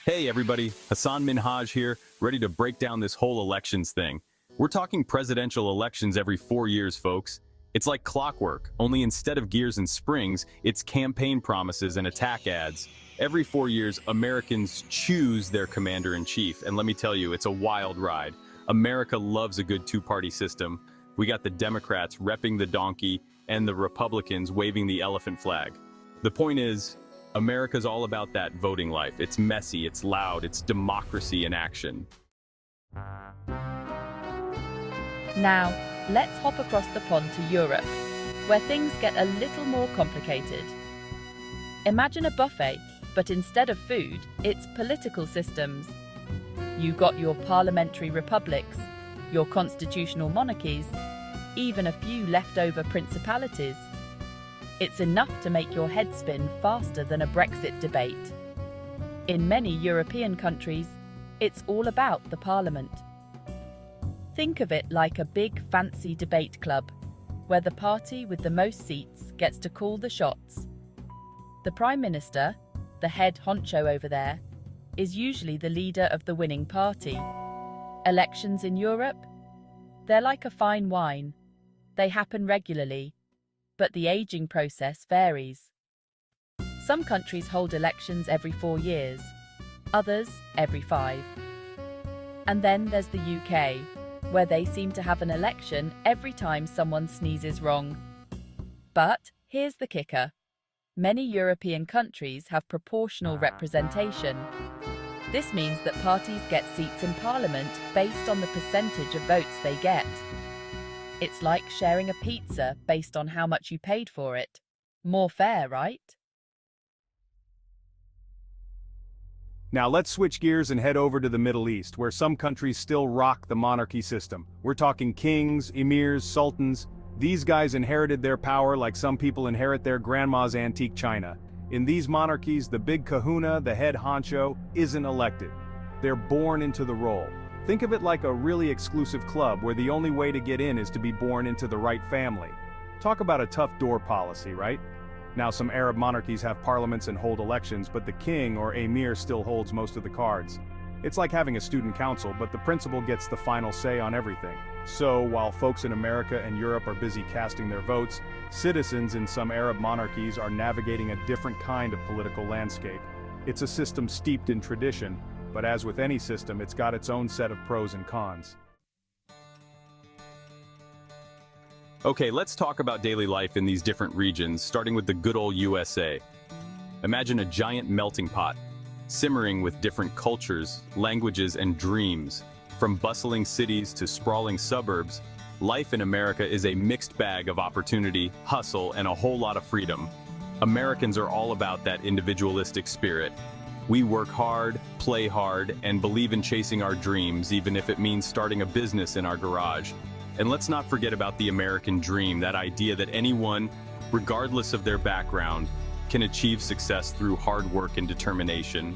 Hey everybody, Hassan Minhaj here, ready to break down this whole elections thing. We're talking presidential elections every 4 years, folks. It's like clockwork, only instead of gears and springs, it's campaign promises and attack ads. Every 4 years, Americans choose their commander-in-chief, and let me tell you, it's a wild ride. America loves a good two-party system. We got the Democrats repping the donkey and the Republicans waving the elephant flag. The point is, America's all about that voting life. It's messy, it's loud, it's democracy in action. Now, let's hop across the pond to Europe, where things get a little more complicated. Imagine a buffet, but instead of food, it's political systems. You got your parliamentary republics, your constitutional monarchies, even a few leftover principalities. It's enough to make your head spin faster than a Brexit debate. In many European countries, it's all about the parliament. Think of it like a big fancy debate club, where the party with the most seats gets to call the shots. The Prime Minister, the head honcho over there, is usually the leader of the winning party. Elections in Europe? They're like a fine wine. They happen regularly, but the aging process varies. Some countries hold elections every 4 years, others every 5. And then there's the UK, where they seem to have an election every time someone sneezes wrong. But here's the kicker. Many European countries have proportional representation. This means that parties get seats in parliament based on the percentage of votes they get. It's like sharing a pizza based on how much you paid for it. More fair, right? Now let's switch gears and head over to the Middle East, where some countries still rock the monarchy system. We're talking kings, emirs, sultans. These guys inherited their power like some people inherit their grandma's antique china. In these monarchies, the big kahuna, the head honcho, isn't elected. They're born into the role. Think of it like a really exclusive club where the only way to get in is to be born into the right family. Talk about a tough door policy, right? Now, some Arab monarchies have parliaments and hold elections, but the king or emir still holds most of the cards. It's like having a student council, but the principal gets the final say on everything. So, while folks in America and Europe are busy casting their votes, citizens in some Arab monarchies are navigating a different kind of political landscape. It's a system steeped in tradition, but as with any system, it's got its own set of pros and cons. Okay, let's talk about daily life in these different regions, starting with the good old USA. Imagine a giant melting pot, simmering with different cultures, languages, and dreams. From bustling cities to sprawling suburbs, life in America is a mixed bag of opportunity, hustle, and a whole lot of freedom. Americans are all about that individualistic spirit. We work hard, play hard, and believe in chasing our dreams, even if it means starting a business in our garage. And let's not forget about the American dream, that idea that anyone, regardless of their background, can achieve success through hard work and determination.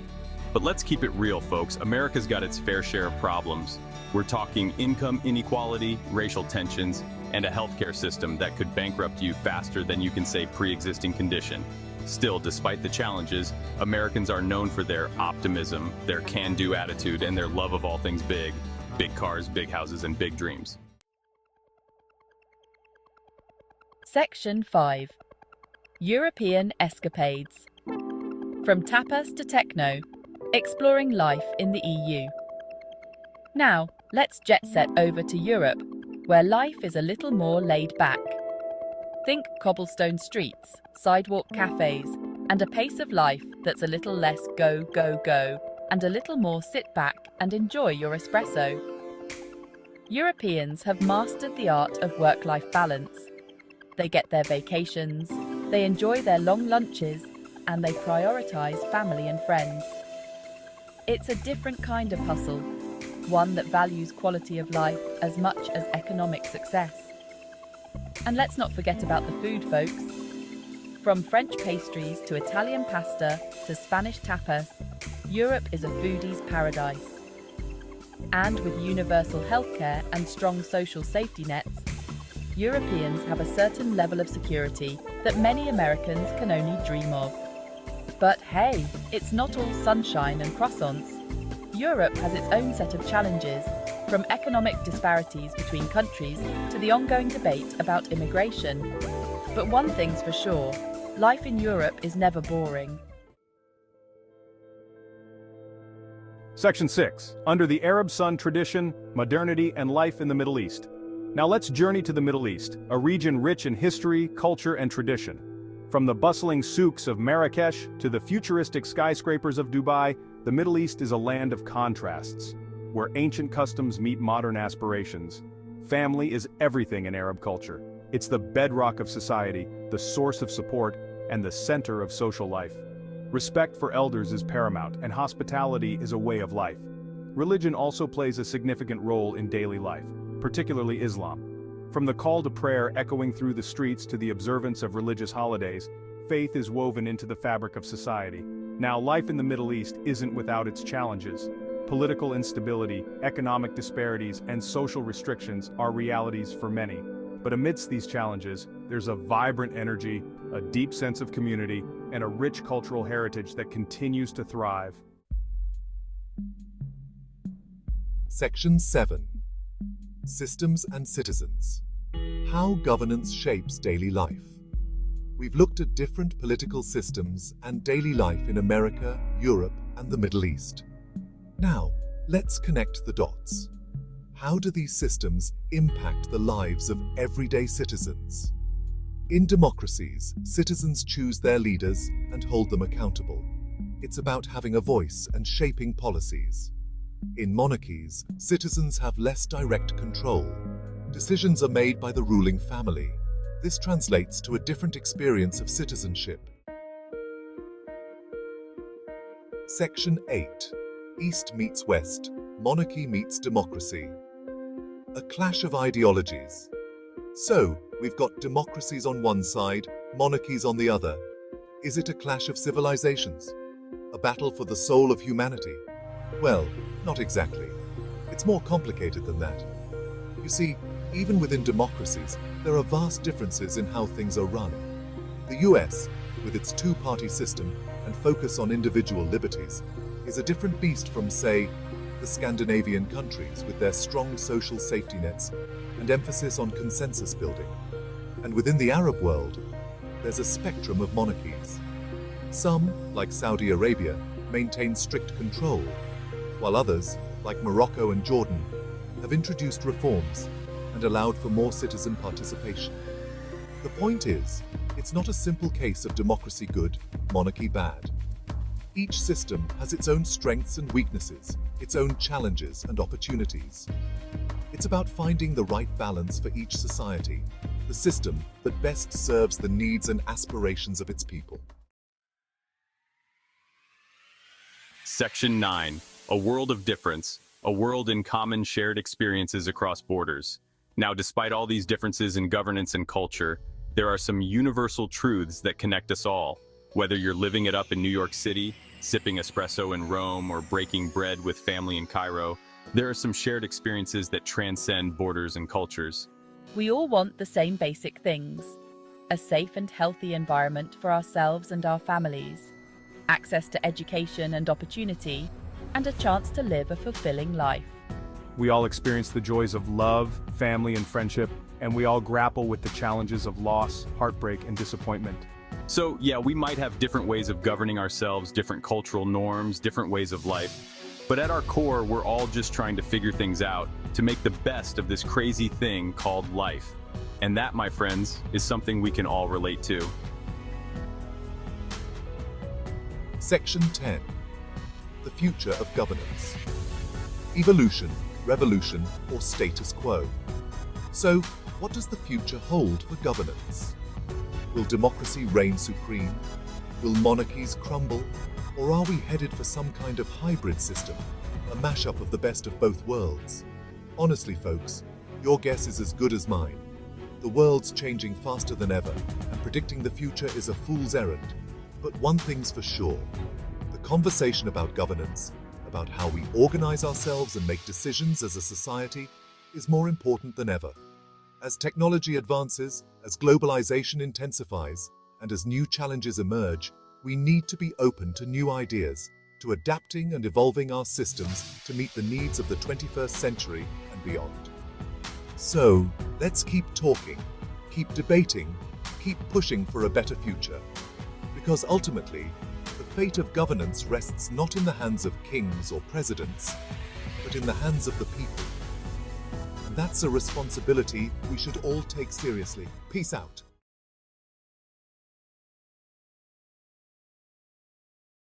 But let's keep it real, folks. America's got its fair share of problems. We're talking income inequality, racial tensions, and a healthcare system that could bankrupt you faster than you can say pre-existing condition. Still, despite the challenges, Americans are known for their optimism, their can-do attitude, and their love of all things big. Big cars, big houses, and big dreams. Section 5. European Escapades. From tapas to techno, exploring life in the EU. Now, let's jet set over to Europe, where life is a little more laid back. Think cobblestone streets, sidewalk cafes, and a pace of life that's a little less go, go, go, and a little more sit back and enjoy your espresso. Europeans have mastered the art of work-life balance. They get their vacations, they enjoy their long lunches, and they prioritize family and friends. It's a different kind of hustle, one that values quality of life as much as economic success. And let's not forget about the food, folks. From French pastries to Italian pasta to Spanish tapas, Europe is a foodie's paradise. And with universal healthcare and strong social safety nets, Europeans have a certain level of security that many Americans can only dream of. But hey, it's not all sunshine and croissants. Europe has its own set of challenges, from economic disparities between countries to the ongoing debate about immigration. But one thing's for sure, life in Europe is never boring. Section 6. Under the Arab Sun tradition, modernity, and life in the Middle East. Now let's journey to the Middle East, a region rich in history, culture, and tradition. From the bustling souks of Marrakesh to the futuristic skyscrapers of Dubai, the Middle East is a land of contrasts, where ancient customs meet modern aspirations. Family is everything in Arab culture. It's the bedrock of society, the source of support, and the center of social life. Respect for elders is paramount, and hospitality is a way of life. Religion also plays a significant role in daily life, particularly Islam. From the call to prayer echoing through the streets to the observance of religious holidays, faith is woven into the fabric of society. Now, life in the Middle East isn't without its challenges. Political instability, economic disparities, and social restrictions are realities for many. But amidst these challenges, there's a vibrant energy, a deep sense of community, and a rich cultural heritage that continues to thrive. Section 7. Systems and Citizens. How governance shapes daily life. We've looked at different political systems and daily life in America, Europe, and the Middle East. Now, let's connect the dots. How do these systems impact the lives of everyday citizens? In democracies, citizens choose their leaders and hold them accountable. It's about having a voice and shaping policies. In monarchies, citizens have less direct control. Decisions are made by the ruling family. This translates to a different experience of citizenship. Section 8. East meets West. Monarchy meets democracy. A clash of ideologies. So, we've got democracies on one side, monarchies on the other. Is it a clash of civilizations? A battle for the soul of humanity? Well, not exactly. It's more complicated than that. You see, even within democracies, there are vast differences in how things are run. The U.S., with its two-party system and focus on individual liberties, is a different beast from, say, the Scandinavian countries with their strong social safety nets and emphasis on consensus building. And within the Arab world, there's a spectrum of monarchies. Some, like Saudi Arabia, maintain strict control, while others, like Morocco and Jordan, have introduced reforms and allowed for more citizen participation. The point is, it's not a simple case of democracy good, monarchy bad. Each system has its own strengths and weaknesses, its own challenges and opportunities. It's about finding the right balance for each society, the system that best serves the needs and aspirations of its people. Section 9. A world of difference. A world in common shared experiences across borders. Now, despite all these differences in governance and culture, there are some universal truths that connect us all. Whether you're living it up in New York City, sipping espresso in Rome, or breaking bread with family in Cairo, there are some shared experiences that transcend borders and cultures. We all want the same basic things: a safe and healthy environment for ourselves and our families, access to education and opportunity, and a chance to live a fulfilling life. We all experience the joys of love, family, and friendship, and we all grapple with the challenges of loss, heartbreak, and disappointment. So, yeah, we might have different ways of governing ourselves, different cultural norms, different ways of life. But at our core, we're all just trying to figure things out, to make the best of this crazy thing called life. And that, my friends, is something we can all relate to. Section 10. The future of governance. Evolution, revolution, or status quo. So, what does the future hold for governance? Will democracy reign supreme? Will monarchies crumble? Or are we headed for some kind of hybrid system, a mashup of the best of both worlds? Honestly, folks, your guess is as good as mine. The world's changing faster than ever, and predicting the future is a fool's errand. But one thing's for sure. The conversation about governance, about how we organize ourselves and make decisions as a society, is more important than ever. As technology advances, as globalization intensifies, and as new challenges emerge, We need to be open to new ideas, to adapting and evolving our systems to meet the needs of the 21st century and beyond. So, let's keep talking, keep debating, keep pushing for a better future. Because ultimately, the fate of governance rests not in the hands of kings or presidents, but in the hands of the people. And that's a responsibility we should all take seriously. Peace out.